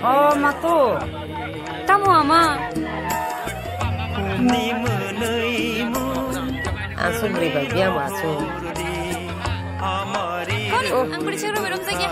Oh, mato. Kamu ama. Asun riba dia masuk. Oh, ang kulit siya meron sa kya.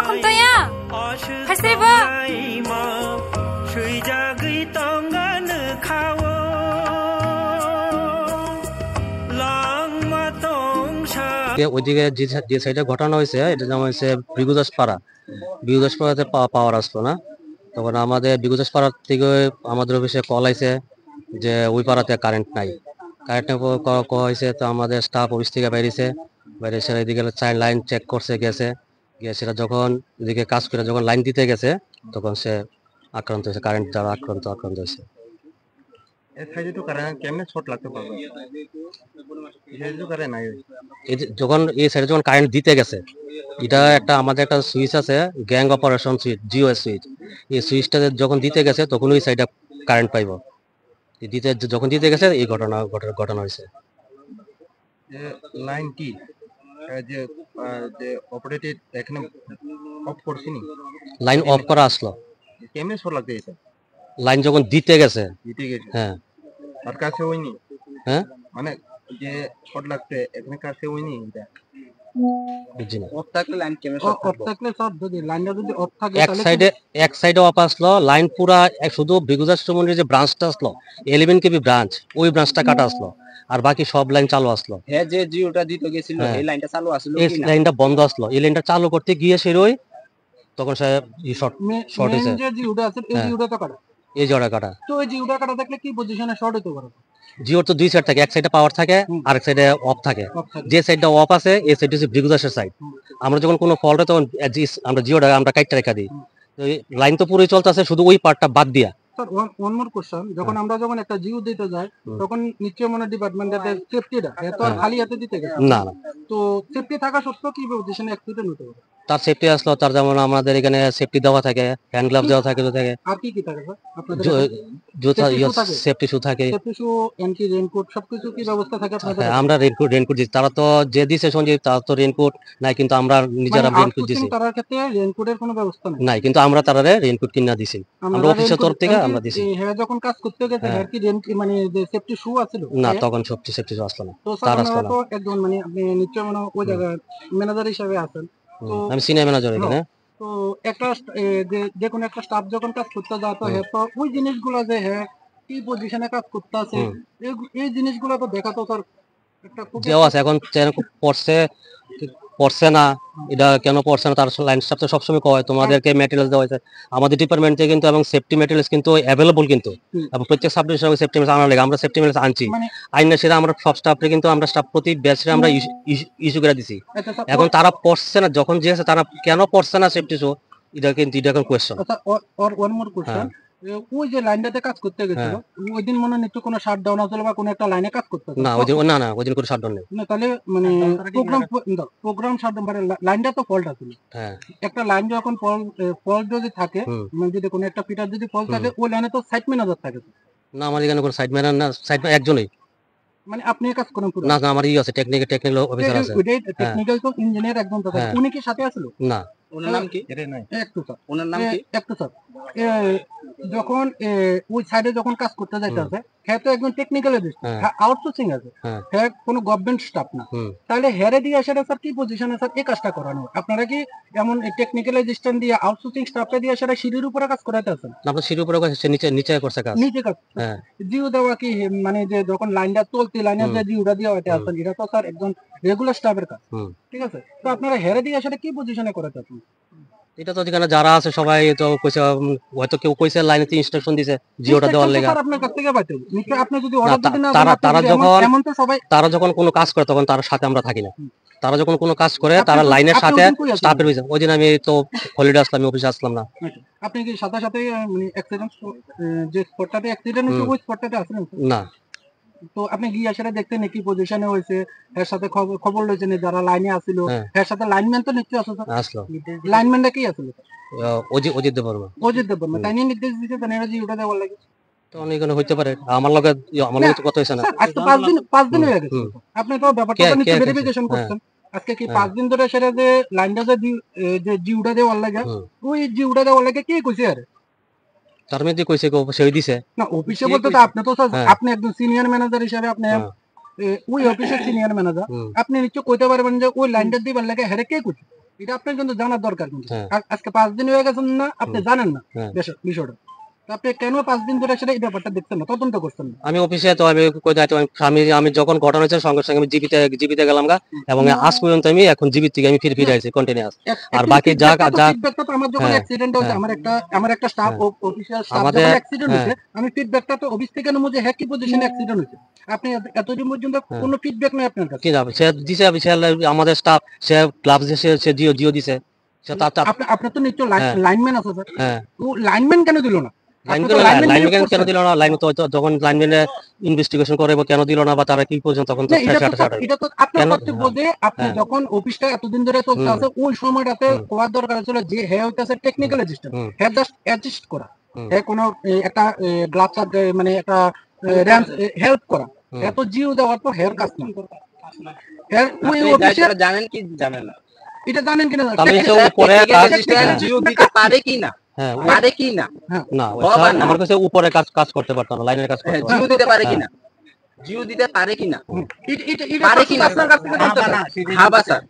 Kumtaya. Hasay ba? ওইদিকে যে সাইডে ঘটনা হয়েছে এটা যেমন হচ্ছে বিগুদাসপাড়া বিগুদাসপাড়াতে পাওয়ার আসলো না, তখন আমাদের বিগুদাসপাড়ার থেকে আমাদের অফিসে কল আইছে যে ওই পাড়াতে কারেন্ট নাই। কারেন্ট হয়েছে তো আমাদের স্টাফ অফিস থেকে বাইরেছে, এদিকে লাইন চেক করছে গেছে সেটা যখন এদিকে কাজ করে যখন লাইন দিতে গেছে তখন সে আক্রান্ত হয়েছে, কারেন্ট দ্বারা আক্রান্ত হয়েছে। যখন এই সাইডে যখন কারেন্ট দিতে গেছে, এটা একটা আমাদের একটা সুইচ আছে gang operation switch, Jio switch, এই সুইচটা যখন দিতে গেছে তখন ওই সাইডে কারেন্ট পাইব, যখন দিতে গেছে এই ঘটনা হয়েছে। লাইনটি যে অপারেটেড এখানে অফ করছিনি, লাইন অফ করা আসলো কেমনে শর্ট লাগতে গেছে? লাইন যখন দিতে গেছে হ্যাঁ, আর কাছে হয়নি হ্যাঁ, মানে যে শর্ট লাগতে এখানে কাছে হয়নি এটা বুঝছি না। অফ থাকলে লাইন কেমনে শর্ট অফ থাকলে শর্ট যদি লাইনটা যদি অফ থাকে এক সাইডে অফ আসলো, লাইন পুরা শুধু বিগুদাসমন্ডির যে ব্রাঞ্চটা আসলো 11 কেবি ব্রাঞ্চ, ওই ব্রাঞ্চটা কাটা আসলো, আর বাকি সব লাইন চালু আসলো। হ্যাঁ, যে জিওটা দিতে গেছিল এই লাইনটা চালু আসলো, এই লাইনটা বন্ধ আসলো, এই লাইনটা চালু করতে গিয়ে সেরই তখন সে শর্ট হয়েছে। যে জিওটা আছে এই জিওটা তো কাটা, এই জোড়া কাটা। তো এই জিওটা কাটা দেখলে কি পজিশনে শর্ট হতে পারে? জিওর তো দুই সাইড থাকে, এক সাইডে পাওয়ার থাকে আর এক সাইডে অফ থাকে। যে সাইডটা অফ আছে এই সাইড হচ্ছে বিগুদাসের সাইড। আমরা যখন কোনো ফল্ট হয় তখন আমরা জিওটা আমরা কাইটটা রেখা দিই, লাইন তো পুরোই চলতেছে শুধু ওই পার্টটা বাদ দিয়া। স্যার ওয়ান মোর কোশ্চেন, যখন আমরা একটা জিও দিতে যাই তখন নিশ্চয়ই মনে ডিপার্টমেন্টের সেফটিটা এত খালি হাতে দিতে গেছে না, তো সেফটি থাকা সত্ত্বেও কি পজিশনে অ্যাক্সিডেন্ট হতে পারে? তার সেফটি আসলো, তার যেমন আমাদের এখানে সেফটি দেওয়া থাকে, হ্যান্ড গ্লাভ দেওয়া থাকে, আর কি কি থাকে স্যার আপনাদের? জুতা সেফটি শু থাকে, সেফটি শু, এন্টি রেইনকোট সবকিছু কি ব্যবস্থা থাকে আপনাদের? আমরা রেইনকোট দিই, তারা তো যে দিছে সঞ্জীব তারা তো রেইনকোট নাই, কিন্তু আমরা নিজেরা রেইনকোট দিছি। তার ক্ষেত্রে রেইনকোটের কোনো ব্যবস্থা নাই, কিন্তু আমরা তারারে রেইনকোট কিনা দিছি, আমরা অফিসের তরফ থেকে আমরা দিছি। হ্যাঁ, যখন কাজ করতে গেছে হ্যাঁ কি মানে যে সেফটি শু আছিল না, তখন সেফটি শু আসলো না, তার আসলো না। তো একজন মানে আপনি নিশ্চয় মানে ওই জায়গায় ম্যানেজার হিসেবে আছেন, তো আমি সিনিয়র ম্যানেজার এখানে। তো একটা যে কোনো একটা স্টাফ যখন কাজ করতে যায় তো হ্যাঁ, তো ওই জিনিসগুলো যে হ্যাঁ কি পজিশনে কাজ করতে আছে এই জিনিসগুলো তো দেখা তো স্যার একটা দেওয়া আছে। এখন পড়ছে না, এটা কেন পড়ছে না তার লাইন স্টাফ তো সবসময় কয় তোমাদেরকে ম্যাটেরিয়াল দেওয়া হয়েছে আমাদের ডিপার্টমেন্ট থেকে কিন্তু, এবং সেফটি ম্যাটেরিয়ালস কিন্তু অ্যাভেলেবল, কিন্তু এবং প্রত্যেক সাবডিভিশনে সেফটি ম্যাটেরিয়াল আনা লাগে, আমরা সেফটি ম্যাটেরিয়াল আনছি আইনা, সেটা আমরা সব স্টাফে কিন্তু আমরা স্টাফ প্রতি ব্যাচে আমরা ইস্যু করে দিছি। এখন তারা পড়ছে না, যখন যে আছে তারা কেন পড়ছে না সেফটি শো, এটা কিন্তু এখন কোয়েশ্চন। আচ্ছা, ওয়ান মোর কোশ্চেন, ওই যে লাইনটাতে কাজ করতে গেছিল ওই দিন মনে নিশ্চয় কোনো শাটডাউন আসলে বা কোনো একটা লাইনে কাজ করতে না, ওই দিন কোনো শাটডাউন নেই। না, তাহলে মানে প্রোগ্রাম শাটডাউন মানে লাইনটা তো ফল্ট আছে। হ্যাঁ, একটা লাইন যখন ফল্ট যদি থাকে, মানে যদি কোনো একটা ফিটার যদি ফল্ট থাকে ওই লাইনে তো সাইট ম্যানেজার থাকে। না, আমার এখানে কোনো সাইট ম্যানেজার না, সাইট ম্যানেজার একজনই। মানে আপনি কাজ করেন পুরো? না, আমার আছে টেকনিক্যাল অফিসার আছে। টেকনিক্যাল তো ইঞ্জিনিয়ার একদম তো উনি কি সাথে আসলো? না, ওনার নাম কি? একটু স্যার, ওনার নাম কি? একটু স্যার যখন ওই সাইডে যখন কাজ করতে যাইতেছে হ্যাঁ তো একজন টেকনিক্যাল আউটসোর্সিং আছে, হ্যাঁ কোনো গভর্নমেন্ট স্টাফ না, তাহলে হেরে দিয়ে সেটা স্যার কি পজিশনে স্যার এই কাজটা করানো? আপনারা কি এমন টেকনিক্যাল অ্যাসিস্ট্যান্ট দিয়ে আউটসোর্সিং স্টাফটা দিয়ে সেটা সিঁড়ির উপরে কাজ করাইতে আছেন? আপনার সিঁড়ির উপরে সে নিচে নিচে করছে কাজ, নিচে কাজ জিও দেওয়া কি মানে যে যখন লাইনটা চলতে লাইনের যে জিওটা দিয়ে হইতে আসেন এটা তো স্যার একজন রেগুলার স্টাফের কাজ, ঠিক আছে? তো আপনারা হেরে দিয়ে সেটা কি পজিশনে করাতে আছেন? এটা তো যেখানে যারা আছে সবাই তো কইছে, হয়তো কেউ কইছে লাইনেতে ইনস্ট্রাকশন দিছে জিওটা দেওয়ার লাগা। স্যার আপনার কাছ থেকে পাইতে হবে নিশ্চয়ই, আপনি যদি অর্ডার দিতে না তারা যখন কোনো কাজ করে তখন তার সাথে আমরা থাকি না, তারা যখন কোনো কাজ করে তারা লাইনের সাথে স্টাফের ভিতরে। ওই দিন আমি তো হলিডে আসলাম, আমি অফিসে আসলাম না। আপনি কি সাথে সাথে মানে অ্যাক্সিডেন্ট যে স্পটটাতে অ্যাক্সিডেন্ট হয়েছে ওই স্পটটাতে আসলেন না? তো আপনি গিয়ে আসলে দেখতে নাকি পজিশনে হয়েছে এর সাথে খবর লইছেন যারা লাইনে আসিল এর সাথে লাইনম্যান তো নিশ্চয়ই আসলো, লাইনম্যানটা কি আসলো? অজিত দেববর্মা। অজিত দেববর্মা তাই নিয়ে নির্দেশ দিতে তাই এনার্জি ওটা দেওয়ার লাগে। তো অনেক হইতে পারে, আমার লগে কথা হইছে না। আজকে 5 দিন হয়ে গেছে, আপনি তো ব্যাপারটা নিশ্চয়ই ভেরিফিকেশন করছেন। আজকে কি 5 দিন ধরে সেটা যে লাইনটা যে জিওটা দেওয়ার লাগে ওই জিওটা দেওয়ার লাগে কি কইছে? আরে তার মধ্যে কইছে সেই দিছে না অফিসে বলতে তো আপনি তো আপনি একজন সিনিয়র ম্যানেজার হিসেবে আপনি ওই অফিসের সিনিয়র ম্যানেজার, আপনি নিশ্চয় কইতে পারবেন যে ওই লাইনটা দিবার লাগে হেরে কে কইছে, এটা আপনার কিন্তু জানার দরকার। কিন্তু আজকে 5 দিন হয়ে গেছেন না, আপনি জানেন না বিষয়টা, আপনি কেন 5 দিন ধরে সেটা এই ব্যাপারটা দেখছেন না, তদন্ত করছেন না? আমি অফিসে তো আমি যখন ঘটনা হয়েছে সঙ্গে সঙ্গে আমি জিবিতে গেলাম গা, এবং আজ পর্যন্ত আমি এখন জিবির থেকে আমি ফিরে আইছি কন্টিনিউয়াস। আর বাকি যা আমার যখন অ্যাক্সিডেন্ট হয়েছে আমার একটা স্টাফ অফিসিয়াল স্টাফ যখন অ্যাক্সিডেন্ট হয়েছে আমি ফিডব্যাকটা তো অফিস থেকে নেবো যে হ্যাঁ কি পজিশনে অ্যাক্সিডেন্ট হয়েছে, আপনি এতদিন পর্যন্ত কোনো ফিডব্যাক নাই আপনার কাছে? কি যাবে সে দিছে আমাদের স্টাফ, সে গ্লাভ সে জিও দিছে। আপনার তো নিশ্চয় লাইনম্যান আছে স্যার, ও লাইনম্যান কেন দিল না? লাইনম্যান কেন দিল না? লাইন তো যখন লাইনম্যানে ইনভেস্টিগেশন করে কেন দিল না, বা তারা কি পর্যন্ত তখন এটা তো আপনার কর্তব্য যে আপনি যখন অফিসটা এতদিন ধরে চলতে আছে ওই সময়টাতে কোয়ার দরকার ছিল যে হ্যাঁ হইতাছে টেকনিক্যাল অ্যাসিস্ট্যান্ট, হ্যাঁ জাস্ট অ্যাসিস্ট করা, হ্যাঁ কোনো একটা গ্লাভস মানে একটা হেল্প করা, এত জিও দেওয়ার তো হেয়ার কাজ না। হ্যাঁ ওই অফিসে জানেন কি জানেন না, এটা জানেন কিনা আমি তো উপরে জিও দিতে পারে কি না, পারে কি না? না আমার কাছে উপরে কাজ করতে পারতো না, লাইনের কাজ করতে পারতো। জিও দিতে পারে কি না? জিও দিতে পারে কি না? পারে কি না আপনার কাছ থেকে জানতে না? হ্যাঁ বা স্যার,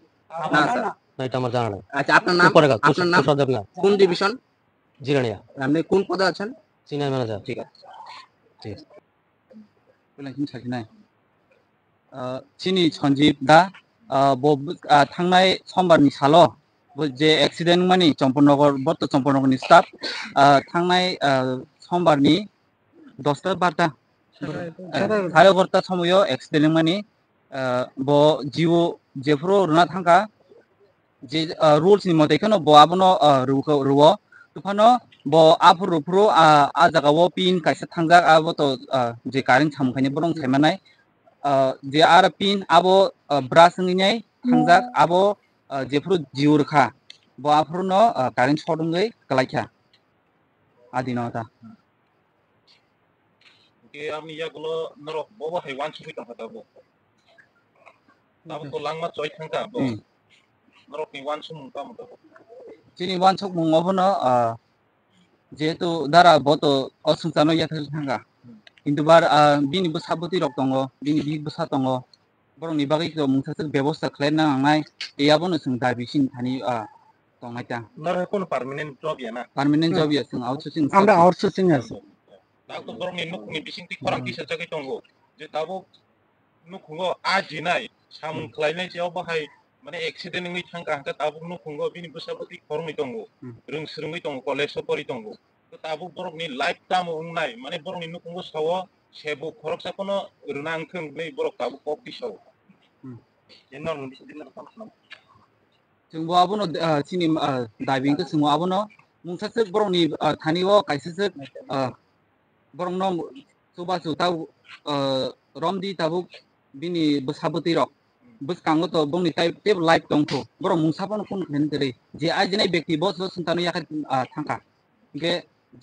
না স্যার এটা আমার জানা নাই। আচ্ছা আপনার নাম? আপনার নাম কোন ডিভিশন? জিরানিয়া। আপনি কোন পদে আছেন? Senior manager. ঠিক আছে, ঠিক আছে। बेलासिम साखिनाय चिनि सन्जीब दा थांनाय समबारनि साल' जे एक्सिडेन्ट मानि चम्पननगर बर्त चम्पननगरनि स्टाफ थांनाय समबारनि 10टा 12टा 11टा समाव एक्सिडेन्ट मानि ब जिउ जेफ्रो रुना थांगा जे रुल्स नि मते खनो ब आबनो रुवो तुफानो ब आफुर रुफ्रु आ जागावो पिन काइसे थांगा आबो तो जे कारेन्ट सामखायनि बरं थायमानाय जे आर पिन आबो ब्रास नङै थांगा आबो जेफ्रु जिउरखा ब आफुरनो कारेन्ट सदंगै गलायखा आदिनता के आमी यागलो नरक बबो हायवान सुफै थांगा बो तो लांगमा चय थांगा बो नरक नि वान सुमुं कामो चिनि वान सक मुङावनो जेहेतु दारा बतो असुंचानो याथाल थांगा किन्तु बार बिनिबो साबति रक दङ बिनि बिगबो सा दङ बरंनि बागै तो मुंसासो बेबस्था खालायना लांनाय एयाबोनो जों दाबिसिन थानि दंनायता नर कोन पार्मानेंट जॉब या ना पार्मानेंट जॉब या जों आउटसोर्सिंग আমরা আউটসোর্সিং আছে दाको बरंनि नुकनि बिसिंति खरां किसा जागै दंगो जे दाबो नुखुङो आजिनाय सामुं खालायनाय जेयाव बाहाय माने एक्सिडेंट नङै थांगा हांका दाबो नुखुङो बिनि बसाबति खरङै दंगो रोंस्रोङै दंगो कलेज परि दंगो तो दाबो बरंनि लाइफ टाइम उंनाय माने बरंनि नुखुङो सावो सेबो खरकसाखौनो रुनांथों नै बरक दाबो कपिसाव जेनर बिसिदिन खालाम जों बो आबोनो चिनि डाइभिंग को जों आबोनो मुंसासो बरंनि थानिओ काइसेसो बरंनो सुबा सुता रमदि दाबो बिनि बसाबति रक बस कांगो तो बंनि टाइप लाइफ दंथो बरं मुंसाफोनो कोन हेनतरै जे आजिनाय व्यक्ति बस सुंतानो याखा थांका के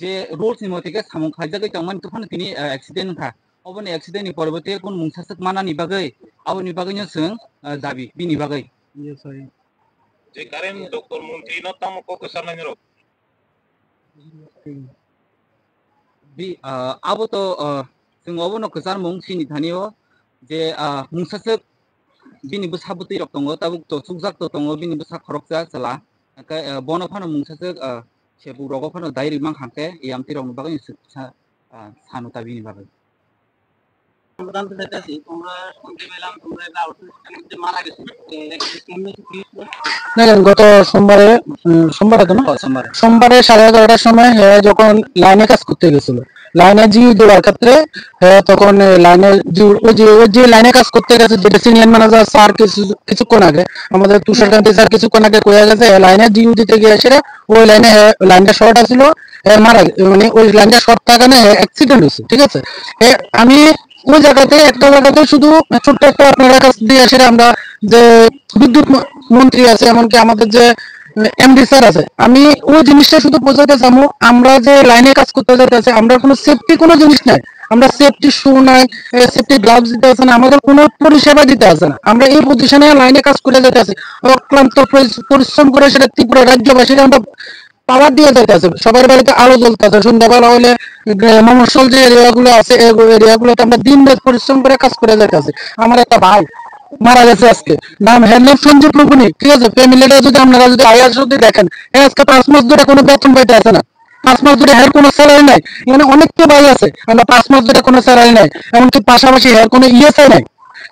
जे रुल्स नि मते के सामु खाजागै तंमान तो फान तिनि एक्सिडेंट खा अबनि एक्सिडेंट नि परबते कोन मुंसासक मानानि बागै आवनि बागैनो जों दाबि बिनि बागै जे कारेन्ट डॉक्टर मंत्री न तामो को कसरनाय रो आबोथ' जों अबनो गोजार मुं सिनि थानियो जे मुंसासो बिनिबो साबुति रक दङ ताबुक तो सुकजाक तो दङ बिनिबो सा खरकजा चला बनो फानो मुंसासो सेबु रगो फानो दाइरि मां खांके यामति रंग बागै सानुता बिनि बागै আমরা জানতে চাইতেছি তোমরা শুনতে পেলাম তোমরা একটা আউটসোর্সিং মারা গেছে কেমনে কি হয়েছিল? দেখেন গত সোমবারে সোমবারে তো না সোমবারে 11:30টার সময় যখন লাইনে কাজ করতে গেছিল, লাইনে জিও দেওয়ার ক্ষেত্রে তখন লাইনে ওই যে লাইনে কাজ করতে গেছে যেটা সিনিয়র ম্যানেজার স্যার কিছুক্ষণ আগে আমাদের তুষারকান্তি স্যার কিছুক্ষণ আগে কয়ে গেছে লাইনে জিও দিতে গিয়ে এসে ওই লাইনটা শর্ট আছিল, মারা মানে ওই লাইনটা শর্ট থাকানে অ্যাক্সিডেন্ট হয়েছে। ঠিক আছে, আমি ওই জায়গাতে একটা জায়গাতে শুধু ছোট্ট একটা আপনারা কাছ দিয়ে এসে আমরা যে বিদ্যুৎ মন্ত্রী আছে এমনকি আমাদের যে এমডি স্যার আছে, আমি ওই জিনিসটা শুধু বোঝাতে চাবো আমরা যে লাইনে কাজ করতে যেতেছি আমরা কোনো সেফটি কোনো জিনিস নাই, আমরা সেফটি শু নাই, সেফটি গ্লাভস দিতে আছে না, আমাদের কোনো পরিষেবা দিতে আছে না। আমরা এই পজিশনে লাইনে কাজ করে যেতে আছি অক্লান্ত পরিশ্রম করে সেটা ত্রিপুরা রাজ্যবাসীকে আমরা পাওয়ার দিয়ে যেতেছে। সবার বাড়িতে আলো জ্বলতেছে, সন্ধ্যাবেলা হলে মফস্বল যে এরিয়াগুলো আছে এই এরিয়াগুলোতে আমরা দিন রাত পরিশ্রম করে কাজ করে যেতেছি। আমার একটা ভাই মারা গেছে আজকে, নাম হেনব সঞ্জীব লুকুনি। ঠিক আছে, ফ্যামিলিটা যদি আপনারা যদি আয়াস যদি দেখেন আজকে 5 মাস ধরে কোনো বেতন পাইতে আছে না, 5 মাস ধরে হের কোনো স্যালারি নাই। মানে অনেককে ভাই আছে আমরা 5 মাস ধরে কোনো স্যালারি নাই, এমনকি পাশাপাশি হের কোনো ইএসআই নাই।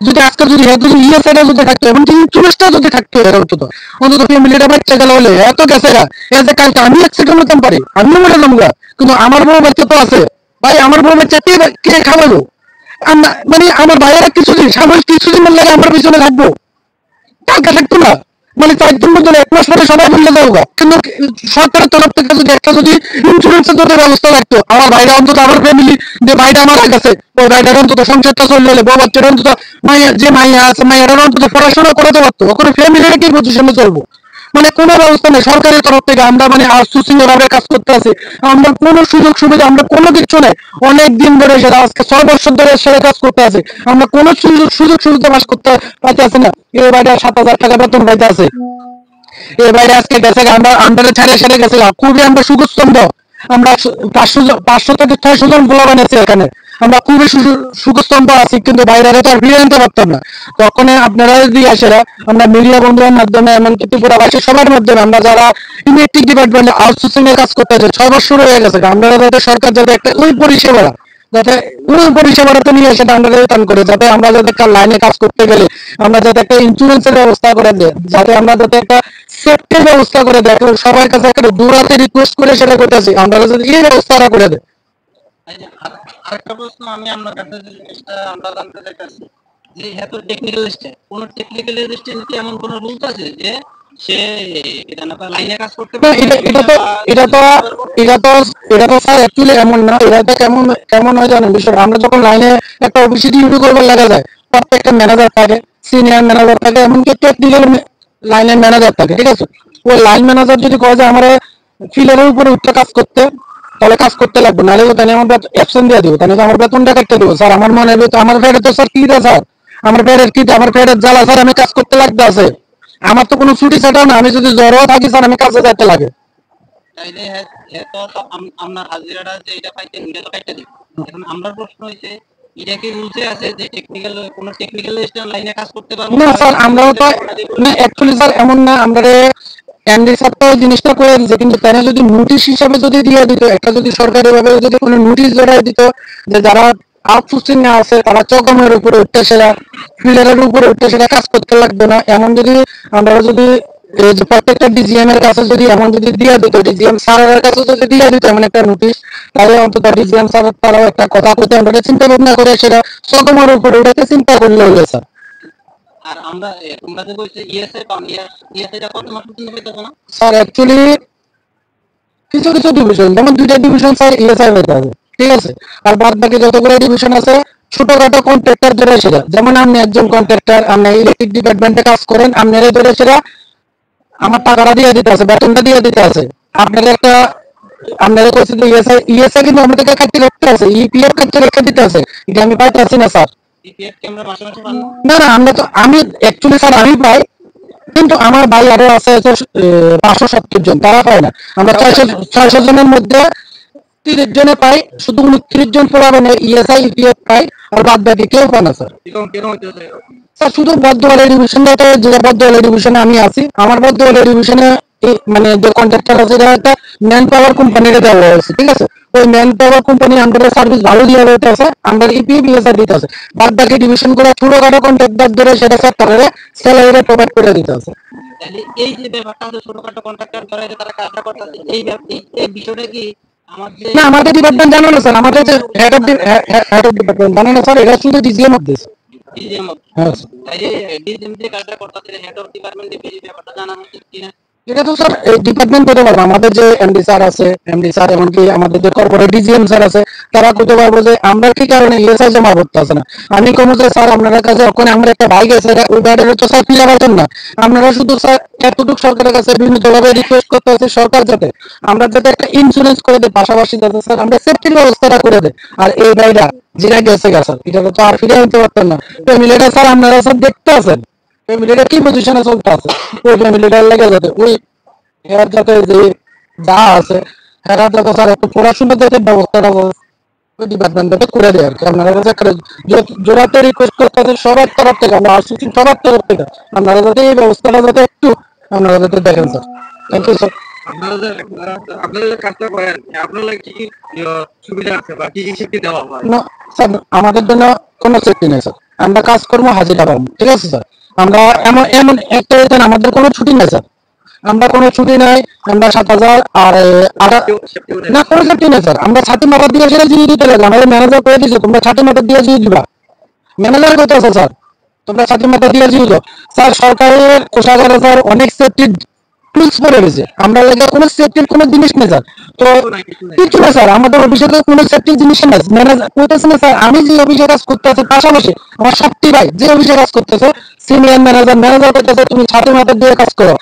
যদি আজকে যদি ইএসআইটা যদি থাকতো এমনকি ইন্স্যুরেন্সটা যদি থাকতো এর অন্তত ফ্যামিলিটা বাচ্চা গেল হলে এত গেছে গা যে কালকে আমি অ্যাক্সিডেন্ট হতাম পারি, আমিও মরে যাবো গা, কিন্তু আমার বউ বাচ্চা তো আছে ভাই, আমার বউ বাচ্চা কে খাওয়াবো? মানে আমার ভাইয়েরা কিছুদিন সাময়িক কিছুদিন লাগে আমার পিছনে থাকবো, টাকা থাকতো না। মানে 4 দিন মধ্যে 1 মাস পরে সবাই মিলে যাবো, কিন্তু সরকারের তরফ থেকে যদি একটা যদি ইন্স্যুরেন্সের যদি ব্যবস্থা রাখতো আমার ভাইরা অন্তত আমার ফ্যামিলি যে ভাইটা মারা গেছে ওই ভাইটার অন্তত সংসারটা চলে হলে বউ বাচ্চাটা অন্তত মাইয়া আছে মাইয়ারা অন্তত পড়াশোনা করাতে পারতো, ওখানে ফ্যামিলিটা কি পজিশনে চলবো? মানে কোনো ব্যবস্থা নেই সরকারের তরফ থেকে। আমরা মানে আউটসোর্সিং ভাবে কাজ করতে আছি, আমরা কোনো সুযোগ সুবিধা আমরা কোনো কিছু নেই। অনেক দিন ধরে সেটা আজকে 6 বছর ধরে সেটা কাজ করতে আছে, আমরা কোনো সুযোগ সুবিধা পাস করতে পাইতে আছি না। এই বাইরে 7,000 টাকা বেতন পাইতে আছে, এই বাইরে আজকে গেছে আমরা আন্ডারে ছেড়ে গেছে, খুবই আমরা সুখস্তম্ভ। আমরা 500 থেকে 600 জন গোলা বানিয়েছি এখানে, আমরা খুবই সুখস্তম্ভ আছি, কিন্তু বাইরে তো আর ফিরে আনতে পারতাম না। তখন আপনারা যদি আসে আমরা মিডিয়া বন্ধুদের মাধ্যমে এমনকি ত্রিপুরাবাসী সবার মাধ্যমে আমরা যারা ইলেকট্রিক ডিপার্টমেন্টে আউটসোর্সিং এর কাজ করতে আছে 6 বছর হয়ে গেছে, আমরা যাতে সরকার যাতে একটা ওই পরিষেবা যাতে ওই পরিষেবাটা তো নিয়ে সেটা আমরা রিটার্ন করে যাতে আমরা যাতে একটা লাইনে কাজ করতে গেলে আমরা যাতে একটা ইন্স্যুরেন্সের ব্যবস্থা করে দেয়, যাতে আমরা যাতে একটা সেফটির ব্যবস্থা করে দেয়, সবার কাছে একটা দূরাতে রিকোয়েস্ট করে সেটা করতেছি আমরা যদি এই ব্যবস্থাটা করে দেয়। আরেকটা প্রশ্ন আমি আপনার কাছে যে জিনিসটা আমরা জানতে চাইতেছি যে এত টেকনিক্যাল লিস্টে কোন টেকনিক্যাল লিস্টে কি এমন কোন রুলস আছে যে সে এটা না লাইনে কাজ করতে পারে? এটা তো স্যার অ্যাকচুয়ালি এমন না, এটা তো কেমন হয় জানেন বিষয়টা, আমরা যখন লাইনে একটা অফিসে ডিউটি করবার লাগা যায় প্রত্যেকটা ম্যানেজার থাকে, সিনিয়র ম্যানেজার থাকে, এমনকি টেকনিক্যাল লাইনের ম্যানেজার থাকে। ঠিক আছে, ওই লাইন ম্যানেজার যদি কয় যে আমার ফিলারের উপরে উঠতে কাজ করতে তাহলে কাজ করতে লাগবে, নাহলে তাহলে আমার অ্যাবসেন্ট দিয়ে দেবো, তাহলে আমার বেতনটা কাটতে দেবো। স্যার আমার মনে হয় আমার ফেরে তো স্যার কি রে স্যার, আমার ফেরের জ্বালা স্যার, আমি কাজ করতে লাগতে আছে, আমার তো কোনো ছুটি ছাটাও না, আমি যদি জ্বরও থাকি স্যার আমি কাজে যাইতে লাগে। তাইলে তো আপনার হাজিরাটা যে এটা পাইতেন এটা তো কাটতে দিই। এখন আমার প্রশ্ন হইছে এটা কি রুলসে আছে যে কোন টেকনিক্যাল লিস্টে লাইনে কাজ করতে পারবো না স্যার, আমরাও তো না অ্যাকচুয়ালি স্যার এমন না, আমরা এমডি স্যার তো জিনিসটা করে দিচ্ছে, কিন্তু তারা যদি নোটিশ হিসাবে যদি দিয়ে দিত, একটা যদি সরকারি ভাবে যদি কোনো নোটিশ ধরাই দিত যে যারা আউটসোর্সিং এ আছে তারা চকমের উপরে উঠতে সেরা ফিলারের উপরে উঠতে সেটা কাজ করতে লাগবে না, এমন যদি আমরা যদি এই যে প্রত্যেকটা ডিজিএম এর কাছে যদি এমন যদি দিয়ে দিত, ডিজিএম স্যারের কাছে যদি দিয়ে দিত এমন একটা নোটিশ, তাহলে অন্তত ডিজিএম স্যার তারাও একটা কথা করতে আমরা চিন্তা ভাবনা করে সেটা চকমের উপরে উঠাতে চিন্তা করলে হলো স্যার। আর আমরা তোমরা যে কইছে ইএসআই পাম ইএসআইটা কত মাস পর্যন্ত পেতে হবে না স্যার? অ্যাকচুয়ালি কিছু ডিভিশন যেমন 2টা ডিভিশন স্যার ইএসআই হতে হবে। ঠিক আছে, আর বাদ বাকি যতগুলো ডিভিশন আছে ছোটখাটো কন্ট্রাক্টর ধরে সেটা, যেমন আপনি একজন কন্ট্রাক্টর, আপনি ইলেকট্রিক ডিপার্টমেন্টে কাজ করেন, আপনারা ধরে সেটা আমার টাকাটা দিয়ে দিতে আছে, বেতনটা দিয়ে দিতে আছে, আপনাদের একটা আপনারা কইছে যে ইএসআই কিন্তু আমাদেরকে কাটতে রাখতে আছে, ইপিএফ কাটতে রেখে দিতে আছে, এটা আমি পাইতে আছি না স্যার। ইপিএফ কি আমরা মাসে মাসে পাবো? না আমি অ্যাকচুয়ালি স্যার আমি পাই, কিন্তু আমার ভাই আরো আছে 570 জন, তারা পায় না। আমরা 600 জনের মধ্যে 30 জনে পাই, শুধু 29 জন পোলাপানে ইএসআই ইপিএফ পাই, আর বাদ বাকি কেউ পায় না স্যার। কেন হইতেছে? স্যার শুধু বদ্ধওয়ালা ডিভিশনটাতে, যে বদ্ধওয়ালা ডিভিশনে আমি আছি, আমার বদ্ধওয়ালা ডিভিশনে মানে যে কন্ট্রাক্টর আছে এটা একটা ম্যান পাওয়ার কোম্পানিকে দেওয়া হয়েছে, ঠিক আছে? ওই ম্যান পাওয়ার কোম্পানি আন্ডারে সার্ভিস ভালো দিয়ে হইতে আছে, আন্ডার ইপিএফ ইএসআই দিতে আছে। বাদ বাকি ডিভিশন গুলো ছোটখাটো কন্ট্রাক্টর ধরে সেটা স্যার তারা স্যালারি প্রোভাইড করে দিতে আছে। তাহলে এই যে ব্যাপারটা আছে, ছোটখাটো কন্ট্রাক্টর ধরে যে তারা কাজটা করতেছে, এই বিষয়টা কি আমাদের না, আমাদের ডিপার্টমেন্ট জানো না স্যার, আমাদের যে হেড অফ ডিপার্টমেন্ট জানো না স্যার, এটা শুধু ডিজিএম অফ দিস। ডিজিএম? হ্যাঁ স্যার। তাই যে ডিজিএম যে কাজটা করতেছে হেড অফ ডিপার্টমেন্টে এই ব্যাপারটা জানা উচিত কিনা? এটা তো স্যার এই ডিপার্টমেন্ট করতে পারবো, আমাদের যে এমডি স্যার আছে, এমডি স্যার এমনকি আমাদের যে কর্পোরেট ডিজিএম স্যার আছে, তারা করতে পারবো যে আমরা কি কারণে ইএসআই জমা করতে আসে না। আমি কোনো যে স্যার আপনার কাছে ওখানে আমরা একটা বাইক আছে, ওই বাইরের তো স্যার ফিরে পাচ্ছেন না, আপনারা শুধু স্যার এতটুকু সরকারের কাছে বিভিন্নভাবে রিকোয়েস্ট করতে আছে সরকার যাতে আমরা যাতে একটা ইন্স্যুরেন্স করে দেয়, পাশাপাশি যাতে স্যার আমরা সেফটির ব্যবস্থাটা করে দেয়। আর এই বাইরা যেটা গেছে গা স্যার, এটা তো আর ফিরে আনতে পারতেন না। ফ্যামিলিটা স্যার আপনারা স্যার দেখতে আছেন, ফ্যামিলিটা কি পজিশনে চলতে আছে, ওই ফ্যামিলিটার লেগে যাতে ওই এর যাতে যে যা আছে এরা যাতে স্যার একটু পড়াশোনার যাতে ব্যবস্থাটা ওই ডিপার্টমেন্ট যাতে করে দেয় আর কি। আপনারা কাছে জোরাতে রিকোয়েস্ট করতে আছে সবার তরফ থেকে, আমরা আসছি সবার তরফ থেকে, আপনারা যাতে এই ব্যবস্থাটা যাতে একটু আপনারা যাতে দেখেন স্যার। Thank you sir. আপনারা যে কাজটা করেন আপনারা কি সুবিধা আছে বা কি সেফটি দেওয়া হয়? না স্যার, আমাদের জন্য কোনো সেফটি নেই স্যার, আমরা কাজ করবো হাজিরা পাবো, ঠিক আছে স্যার? আমরা এমন এমন একটা আমাদের কোনো ছুটি নেই স্যার, আমরা কোনো ছুটি নাই, আমরা 7,000 আর না কোনো ছুটি নেই স্যার। আমরা ছাতি মাথা দিয়ে সেটা জিনিস দিতে লাগে, আমাদের ম্যানেজার করে দিচ্ছে তোমরা ছাতি মাথা দিয়ে জিনিস দিবা, ম্যানেজার করতে আছে স্যার, তোমরা ছাতি মাথা দিয়ে জিনিস দাও স্যার। সরকারের কোষাগারে স্যার অনেক সেফটি টুলস পড়ে গেছে, আমরা লাগে কোনো সেফটির কোনো জিনিস নেই স্যার। তো কিছু না স্যার, আমাদের অফিসে কোনো সেফটির জিনিস নেই, ম্যানেজার করতেছে না স্যার। আমি যে অফিসে কাজ করতে আছে পাশাপাশি আমার সত্যি ভাই যে অফিসে কাজ করতেছে সিনিয়র ম্যানেজার করতেছে, তুমি ছাতি মাথা দিয়ে কাজ করো,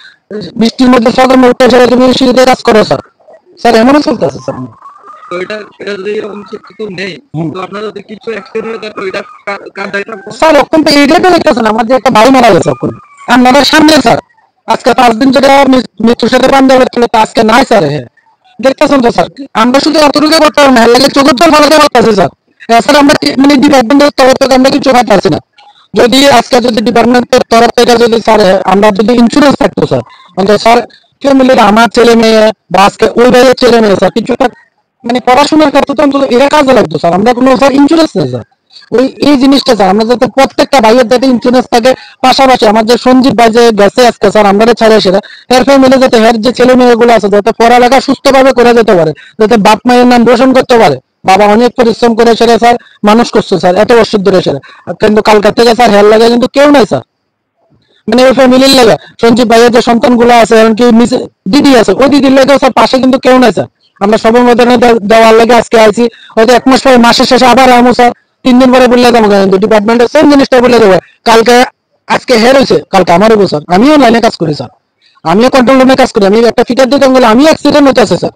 বৃষ্টির মধ্যে সকাল মুহূর্তে সেটা তুমি শীতে কাজ করো স্যার। স্যার এমনও চলতেছে স্যার। তো এটা যদি এরকম সেফটি তো নেই, তো আপনারা যদি কিছু অ্যাক্সিডেন্ট হয়ে যায় তো এটা কার দায়িত্ব? স্যার ওখান থেকে এইটাই তো দেখতেছেন, আমার যে একটা ভাই মারা গেছে ওখানে আপনাদের সামনে স্যার, আজকে 5 দিন ধরে মৃত্যুর সাথে পাঞ্জাবের চলে, তো আজকে নাই স্যার। হ্যাঁ দেখতেছেন তো স্যার, আমরা শুধু এতটুকু করতে পারবো না, লাগে চোখের জল ফলাতে পারতেছি স্যার। স্যার আমরা মানে ডিপার্টমেন্টের তরফ থেকে আমরা কিছু পাচ্ছি না। যদি আজকে যদি ডিপার্টমেন্টের তরফ থেকে যদি স্যার আমরা যদি ইন্স্যুরেন্স থাকতো স্যার, অন্তত স্যার কেউ মিলে আমার ছেলে মেয়ে বা আজকে ওই ভাইয়ের ছেলে মেয়ে স্যার কিছু একটা মানে পড়াশোনার ক্ষেত্রে তো অন্তত এরা কাজে লাগতো স্যার। আমরা কোনো স্যার ইন্স্যুরেন্স নেই স্যার, ওই এই জিনিসটা স্যার আমরা যাতে প্রত্যেকটা ভাইয়ের যাতে ইন্স্যুরেন্স থাকে, পাশাপাশি আমার যে সঞ্জীব ভাই যে গেছে আজকে স্যার আমরা ছাড়া সেটা এর ফ্যামিলি যাতে এর যে ছেলে মেয়েগুলো আছে যাতে পড়ালেখা সুস্থভাবে করে যেতে পারে, যাতে বাপ মায়ের নাম রোশন করতে পারে। বাবা অনেক পরিশ্রম করে সেটা স্যার মানুষ করছে স্যার এত বছর ধরে সেটা, কিন্তু কালকার থেকে স্যার হেয়ার লাগে কিন্তু কেউ নাই স্যার, মানে ওই ফ্যামিলির লাগে সঞ্জীব ভাইয়ের যে সন্তান গুলো আছে এমনকি দিদি আছে, ওই দিদির লাগে স্যার পাশে কিন্তু কেউ নাই স্যার। আমরা সবার মধ্যে দেওয়ার লাগে আজকে আইছি, হয়তো 1 মাস পরে মাসের শেষে আবার আমো স্যার, 3 দিন পরে বললে যাবো, কিন্তু ডিপার্টমেন্টের সেম জিনিসটা বলে দেবো। কালকে আজকে হের হয়েছে, কালকে আমার হবো স্যার। আমিও লাইনে কাজ করি স্যার, আমিও কন্ট্রোল রুমে কাজ করি, আমি একটা ফিটার দিতে গেলে আমিও অ্যাক্সিডেন্ট হতে আছে স্যার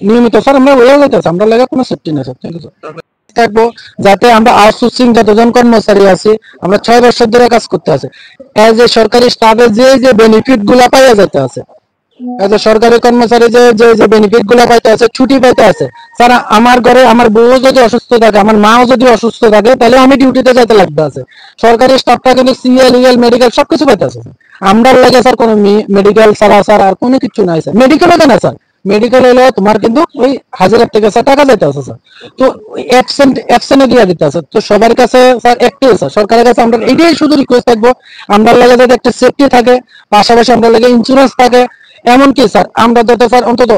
নিয়মিত স্যার। আমরা ওয়ে যাইতেছে, আমরা লাগে কোনো সেফটি নেই স্যার। Thank you sir. থাকবো যাতে আমরা আউটসোর্সিং যতজন কর্মচারী আছি আমরা 6 বছর ধরে কাজ করতে আছে, এজ এ সরকারি স্টাফে যে বেনিফিট গুলা পাইয়া যেতে আছে, এজ এ সরকারি কর্মচারী যে বেনিফিট গুলা পাইতে আছে, ছুটি পাইতে আছে স্যার। আমার ঘরে আমার বউ যদি অসুস্থ থাকে, আমার মাও যদি অসুস্থ থাকে, তাহলে আমি ডিউটিতে যেতে লাগতে আছে। সরকারি স্টাফটা কিন্তু সিএল ইএল মেডিকেল সবকিছু পাইতে আছে। আমরা লাগে স্যার কোনো মেডিকেল ছাড়া স্যার আর কোনো কিছু নাই স্যার। মেডিকেলও কেন স্যার, মেডিকেল হলে তোমার কিন্তু ওই হাজারের থেকে স্যার টাকা দিতে আছে স্যার, তো অ্যাবসেন্টে দিয়ে দিতে আছে। তো সবার কাছে স্যার একটাই স্যার, সরকারের কাছে আমরা এটাই শুধু রিকোয়েস্ট থাকবো, আমরা লাগে যাতে একটা সেফটি থাকে, পাশাপাশি আমরা লাগে ইন্স্যুরেন্স থাকে। এমনকি স্যার আমরা যাতে স্যার অন্তত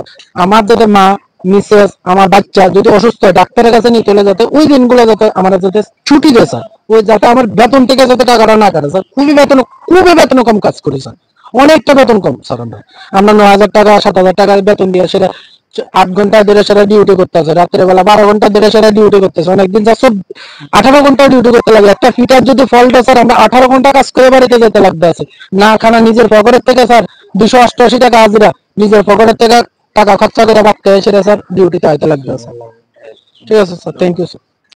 আমার যাতে মা মিসেস আমার বাচ্চা যদি অসুস্থ হয় ডাক্তারের কাছে নিয়ে চলে যাতে ওই দিনগুলো যাতে আমরা যাতে ছুটি দেয় স্যার, ওই যাতে আমার বেতন থেকে যাতে টাকাটা না কাটে স্যার। খুবই বেতন কম কাজ করি স্যার, অনেকটা বেতন কম স্যার। আমরা 9,000 টাকা 7,000 টাকা বেতন দিয়ে সেটা 8 ঘন্টা ধরে সেটা ডিউটি করতে আছে, রাত্রে বেলা 12 ঘন্টা ধরে সেটা ডিউটি করতেছে, অনেকদিন স্যার 18 ঘন্টা ডিউটি করতে লাগে। একটা ফিটার যদি ফল্ট স্যার আমরা 18 ঘন্টা কাজ করে বাড়িতে যেতে লাগতে আছে, না খানা নিজের পকেটের থেকে স্যার 288 টাকা হাজিরা নিজের পকেটের থেকে টাকা খরচা করে বাড়তে হয়, সেটা স্যার ডিউটিতে আইতে লাগবে স্যার। ঠিক আছে স্যার, থ্যাংক ইউ স্যার।